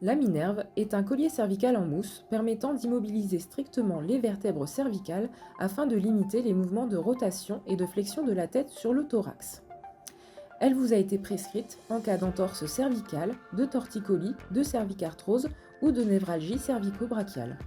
La minerve est un collier cervical en mousse permettant d'immobiliser strictement les vertèbres cervicales afin de limiter les mouvements de rotation et de flexion de la tête sur le thorax. Elle vous a été prescrite en cas d'entorse cervicale, de torticolis, de cervicarthrose ou de névralgie cervico-brachiale.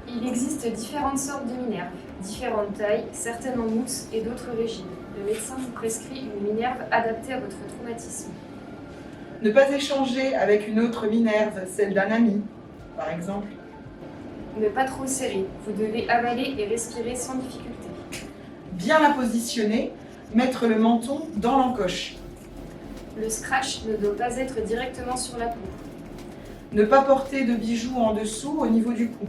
Il existe différentes sortes de minerves, différentes tailles, certaines en mousse et d'autres rigides. Le médecin vous prescrit une minerve adaptée à votre traumatisme. Ne pas échanger avec une autre minerve, celle d'un ami, par exemple. Ne pas trop serrer, vous devez avaler et respirer sans difficulté. Bien la positionner, mettre le menton dans l'encoche. Le scratch ne doit pas être directement sur la peau. Ne pas porter de bijoux en dessous au niveau du cou.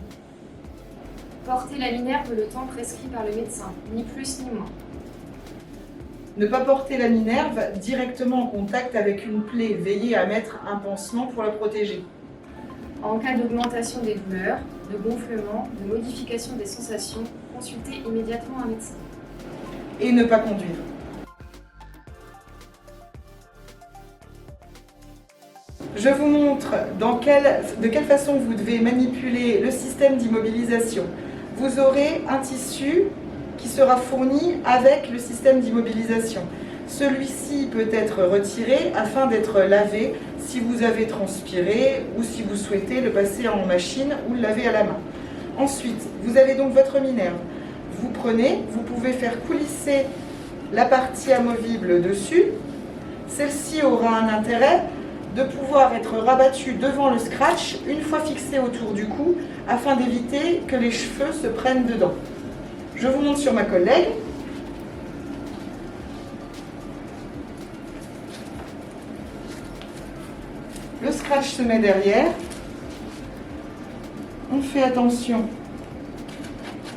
Portez la minerve le temps prescrit par le médecin, ni plus ni moins. Ne pas porter la minerve directement en contact avec une plaie. Veillez à mettre un pansement pour la protéger. En cas d'augmentation des douleurs, de gonflement, de modification des sensations, consultez immédiatement un médecin. Et ne pas conduire. Je vous montre de quelle façon vous devez manipuler le système d'immobilisation. Vous aurez un tissu qui sera fourni avec le système d'immobilisation. Celui-ci peut être retiré afin d'être lavé si vous avez transpiré ou si vous souhaitez le passer en machine ou le laver à la main. Ensuite, vous avez donc votre minerve. Vous prenez, vous pouvez faire coulisser la partie amovible dessus. Celle-ci aura un intérêt de pouvoir être rabattue devant le scratch une fois fixée autour du cou afin d'éviter que les cheveux se prennent dedans. Je vous montre sur ma collègue. Le scratch se met derrière. On fait attention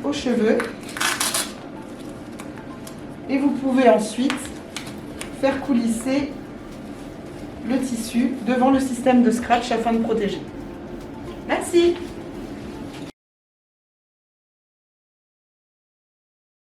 aux cheveux. Et vous pouvez ensuite faire coulisser le tissu devant le système de scratch afin de protéger. Merci.